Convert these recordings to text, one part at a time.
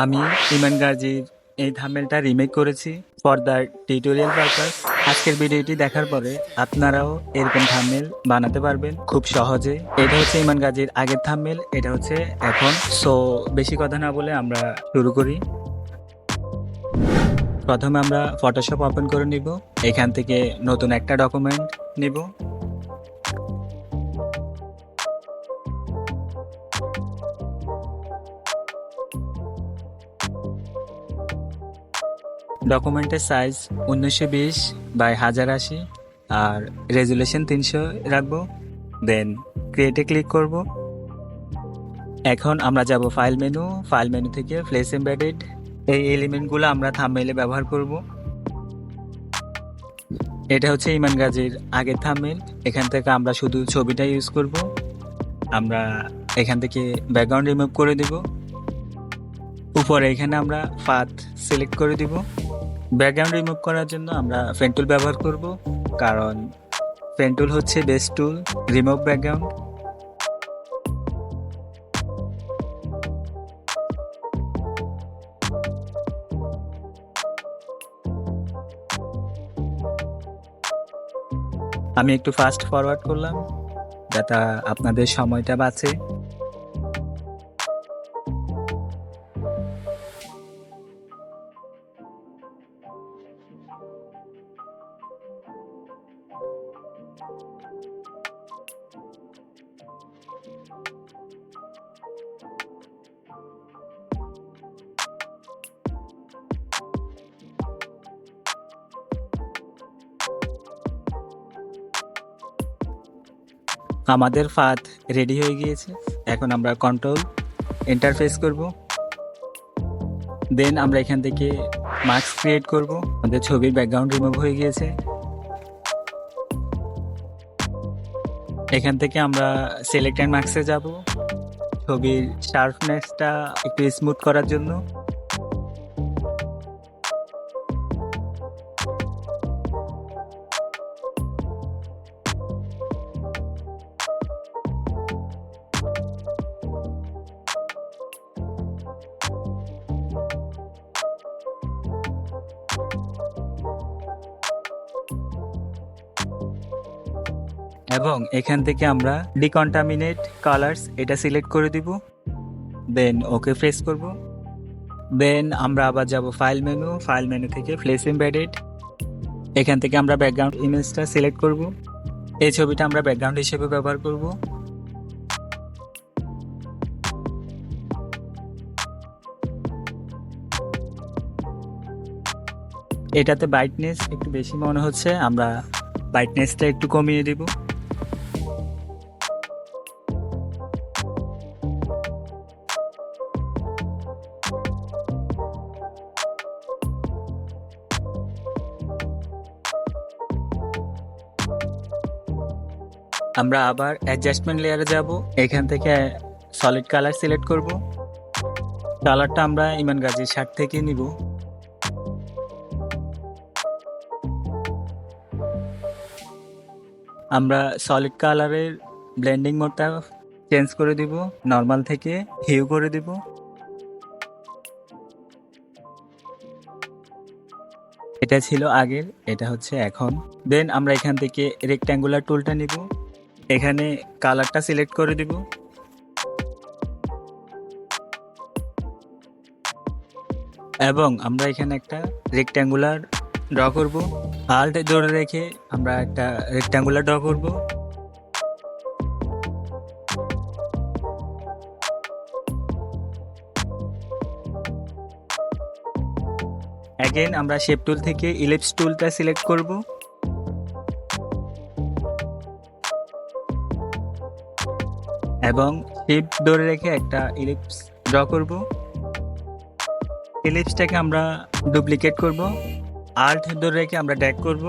আমি ইমান গাজীর এই থাম্বনেলটা রিমেক করেছি ফর দ্য টিউটোরিয়াল পারপাস। আজকের ভিডিওটি দেখার পরে আপনারাও এরকম থাম্বনেল বানাতে পারবেন খুব সহজে। এটা হচ্ছে ইমান গাজীর আগের থাম্বনেল, এটা হচ্ছে এখন। সো বেশি কথা না বলে আমরা শুরু করি। প্রথমে আমরা ফটোশপ ওপেন করে নিব। এখান থেকে নতুন একটা ডকুমেন্ট নিব। ডকুমেন্টের সাইজ 1920 x 1080 আর রেজুলেশন 300 রাখবো। দেন ক্রিয়েটে ক্লিক করব। এখন আমরা যাব ফাইল মেনু থেকে প্লেস এমবেডেড। এই এলিমেন্টগুলো আমরা থাম্বনেইলে ব্যবহার করব। এটা হচ্ছে ইমান গাজীর আগের থাম্বনেইল। এখান থেকে আমরা শুধু ছবিটা ইউজ করব। আমরা এখান থেকে ব্যাকগ্রাউন্ড রিমুভ করে দিব। উপরে এখানে আমরা পাথ সিলেক্ট করে দিব। ব্যাকগ্রাউন্ড রিমুভ করার জন্য আমরা পেন টুল ব্যবহার করব, কারণ পেন টুল হচ্ছে বেস্ট টুল রিমুভ ব্যাকগ্রাউন্ড। আমি একটু ফাস্ট ফরওয়ার্ড করলাম যাতে আপনাদের সময়টা বাঁচে। আমাদের পাথ রেডি হয়ে গিয়েছে। এখন আমরা কন্ট্রোল ইন্টারফেস করব। দেন আমরা এখান থেকে মাস্ক ক্রিয়েট করব। আমাদের ছবির ব্যাকগ্রাউন্ড রিমুভ হয়ে গিয়েছে। এখান থেকে আমরা সিলেক্ট অ্যান্ড মাস্কে যাব ছবির শার্পনেসটা একটু স্মুথ করার জন্য। এবং এখান থেকে আমরা ডিকন্টামিনেট কালার্স এটা সিলেক্ট করে দিব। দেন ওকে প্রেস করব। দেন আমরা আবার যাব ফাইল মেনু থেকে প্লেস এমবেডেড। এখান থেকে আমরা ব্যাকগ্রাউন্ড ইমেজটা সিলেক্ট করব। এই ছবিটা আমরা ব্যাকগ্রাউন্ড হিসেবে ব্যবহার করব। এটাতে ব্রাইটনেস একটু বেশি মনে হচ্ছে, আমরা ব্রাইটনেসটা একটু কমিয়ে দিব। আমরা আবার অ্যাডজাস্টমেন্ট লেয়ারে যাব। এখান থেকে সলিড কালার সিলেক্ট করব। কালারটা আমরা ইমান গাজীর শার্ট থেকে নিব। আমরা সলিড কালারের ব্লেন্ডিং মোডটা চেঞ্জ করে দিব, নর্মাল থেকে হিউ করে দিব। এটা ছিল আগের, এটা হচ্ছে এখন। দেন আমরা এখান থেকে রেক্ট্যাঙ্গুলার টুলটা নিব। এখানে কালারটা সিলেক্ট করে দিব। এবং আমরা এখানে একটা রেক্ট্যাঙ্গুলার ড্র করব। আল্ট ধরে রেখে আমরা একটা রেক্ট্যাঙ্গুলার ড্র করব। অ্যাগেন আমরা শেপ টুল থেকে ইলিপস টুলটা সিলেক্ট করব। এবং শিফট ধরে রেখে একটা ইলিপস ড্র করব। ইলিপসটাকে আমরা ডুপ্লিকেট করব। আল্ট ধরে রেখে আমরা ড্র্যাগ করব।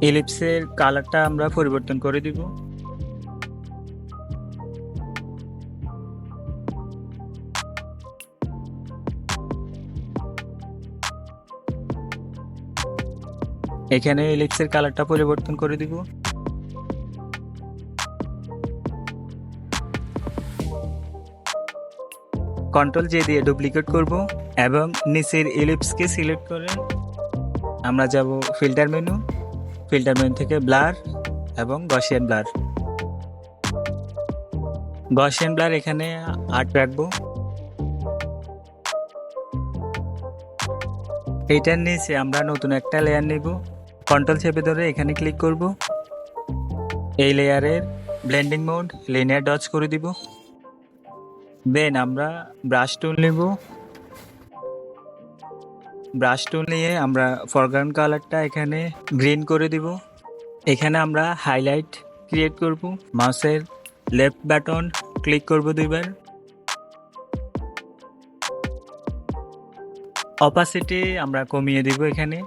ইলিপসের কালারটা আমরা পরিবর্তন করে দিব। এখানে ইলিপসের কালারটা পরিবর্তন করে দিব। কন্ট্রোল জে দিয়ে ডুপ্লিকেট করব এবং নিচের ইলিপসকে সিলেক্ট করে আমরা যাব ফিল্টার মেনু থেকে ব্লার এবং গসিয়ান ব্লার। গসিয়ান ব্লার এখানে 8 রাখবো। এইটার নিচে আমরা নতুন একটা লেয়ার নেব, কন্ট্রোল চেপে ধরে এখানে ক্লিক করব। এই লেয়ারের ব্লেন্ডিং মোড লিনিয়ার ডটস করে দিব। দেন আমরা ব্রাশ টুল নেব। ব্রাশ টুল নিয়ে আমরা ফরগ্রাউন্ড কালারটা এখানে গ্রিন করে দিব। এখানে আমরা হাইলাইট ক্রিয়েট করব। মাউসের লেফট বাটন ক্লিক করব 2 বার। অপাসিটি আমরা কমিয়ে দিব এখানে।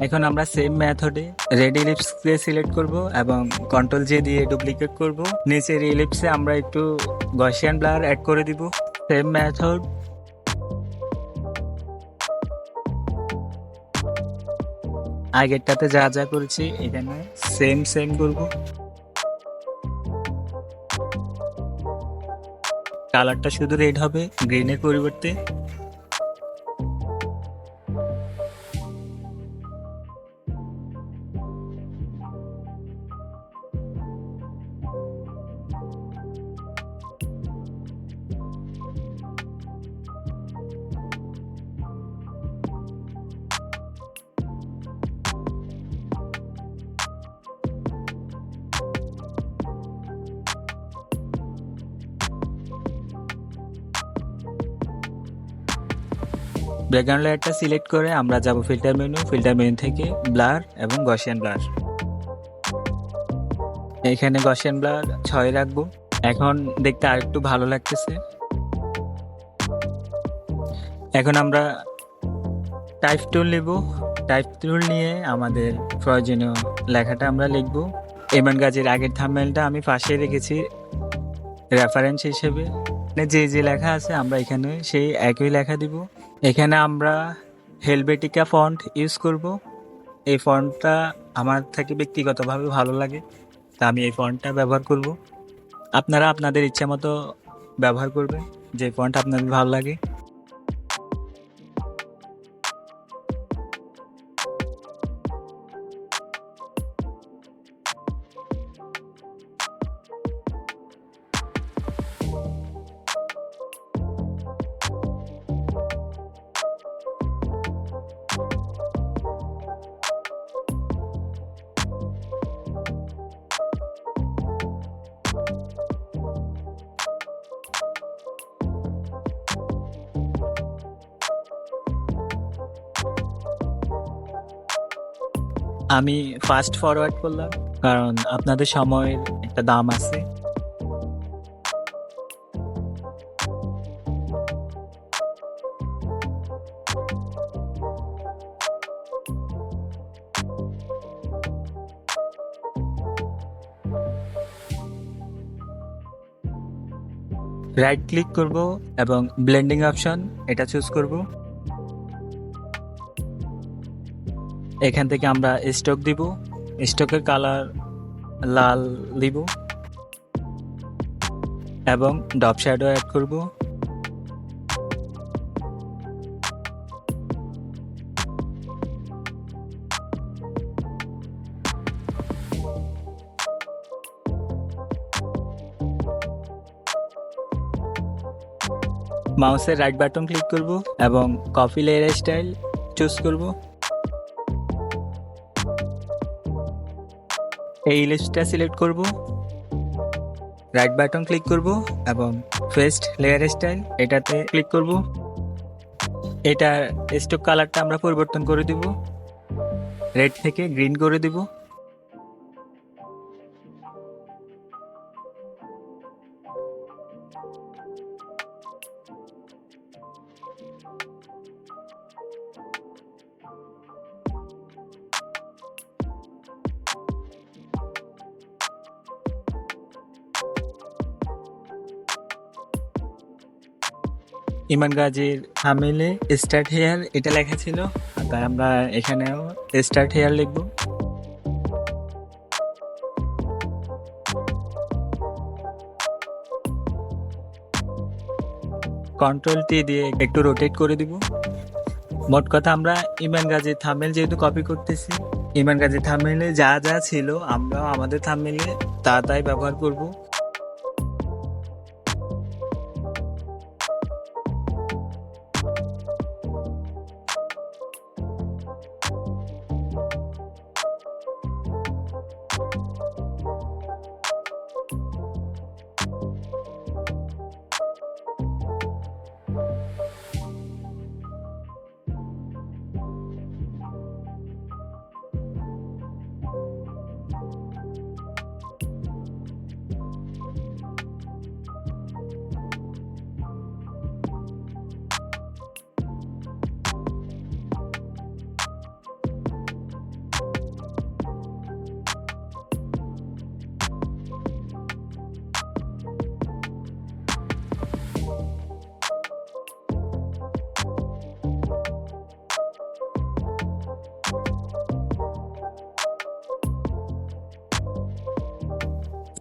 এখন আমরা সেম মেথডে রেড ইলিপসকে সিলেক্ট করব এবং কন্ট্রোল জে দিয়ে ডুপ্লিকেট করব। নিচের ইলিপসে আমরা একটু গসিয়ান ব্লার অ্যাড করে দিব। Same method. আগেরটাতে যা যা করেছি এখানে সেম করব। কালারটা শুধু রেড হবে, গ্রিনের পরিবর্তে। ব্যাকগ্রাউন্ড লেয়ারটা সিলেক্ট করে আমরা যাব ফিল্টার মেনু থেকে ব্লার এবং গসিয়ান ব্লার। এখানে গসিয়ান ব্লার 6 রাখবো। এখন দেখতে আরেকটু ভালো লাগতেছে। এখন আমরা টাইপ টুল নিব। টাইপ টুল নিয়ে আমাদের প্রয়োজনীয় লেখাটা আমরা লিখব। ইমরান গাজীর আগের থাম্বনেলটা আমি পাশে রেখেছি রেফারেন্স হিসেবে। যে লেখা আছে আমরা এখানে সেই একই লেখা দিব। এখানে আমরা হেলভেটিকা ফন্ট ইউজ করব। এই ফন্টটা আমার থেকে ব্যক্তিগতভাবে ভালো লাগে, তা আমি এই ফন্টটা ব্যবহার করব। আপনারা আপনাদের ইচ্ছা মতো ব্যবহার করবেন যে ফন্ট আপনাদের ভালো লাগে। আমি ফাস্ট ফরওয়ার্ড করলাম কারণ আপনাদের সময়ের একটা দাম আছে। রাইট ক্লিক করব এবং ব্লেন্ডিং অপশন এটা চুজ করব। এখান থেকে আমরা স্ট্রোক দিব। স্ট্রোকের কালার লাল দিব এবং ডপ শ্যাডো অ্যাড করব। মাউসের রাইট বাটন ক্লিক করব এবং কপি লেয়ার স্টাইল চুজ করব। এই লিস্টটা সিলেক্ট করব। রাইট বাটন ক্লিক করব এবং ফেস্ট লেয়ার স্টাইল এটাতে ক্লিক করব। এটার স্ট্রোক কালারটা আমরা পরিবর্তন করে দিব, রেড থেকে গ্রিন করে দিব। ইমান গাজীর থাম্বনেইলে স্টার্ট হেয়ার এটা লেখা ছিল, তাই আমরা এখানেও স্টার্ট হেয়ার লিখবো। কন্ট্রোল টি দিয়ে একটু রোটেট করে দিব। মোট কথা আমরা ইমান গাজীর থাম্বনেইল যেহেতু কপি করতেছি, ইমান গাজীর থাম্বনেইলে যা যা ছিল আমরা আমাদের থাম্বনেইলে তাই ব্যবহার করব।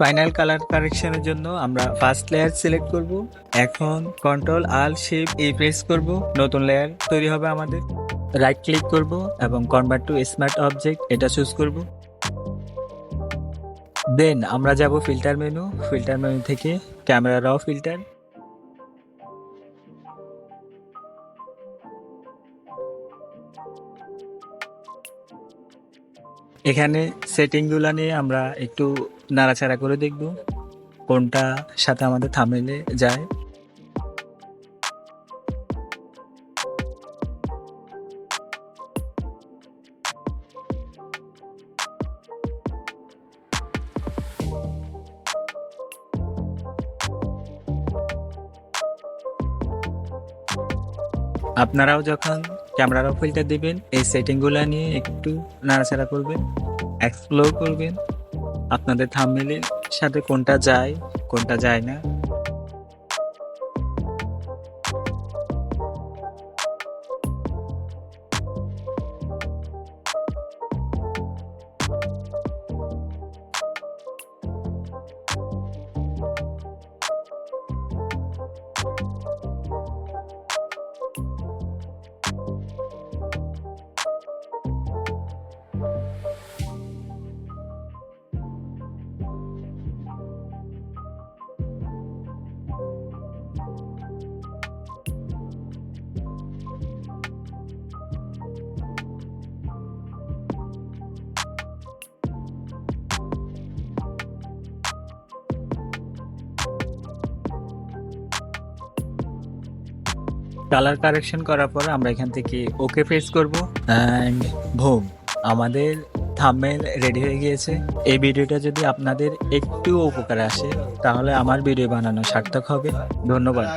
ফাইনাল কালার কারেকশনের জন্য আমরা ফার্স্ট লেয়ার সিলেক্ট করব। এখন কন্ট্রোল আল শিফট ই প্রেস করব, নতুন লেয়ার তৈরি হবে আমাদের। রাইট ক্লিক করব এবং কনভার্ট টু স্মার্ট অবজেক্ট এটা চুজ করব। দেন আমরা যাব ফিল্টার মেনু থেকে ক্যামেরা র ফিল্টার। এখানে সেটিংগুলো নিয়ে আমরা একটু নাড়াচাড়া করে দেখব কোনটা সাথে আমাদের থাম্বনেইলে যায়। আপনারাও যখন ক্যামেরার ফিল্টার দিবেন এই সেটিংগুলো নিয়ে একটু নাড়াচাড়া করবেন, এক্সপ্লোর করবেন আপনাদের থাম্বনেইলের সাথে কোনটা যায় কোনটা যায় না। কালার কারেকশন করার পর আমরা এখান থেকে ওকে প্রেস করব অ্যান্ড বুম, আমাদের থাম্বনেইল রেডি হয়ে গিয়েছে। এই ভিডিওটা যদি আপনাদের একটু উপকার আসে তাহলে আমার ভিডিও বানানো সার্থক হবে। ধন্যবাদ।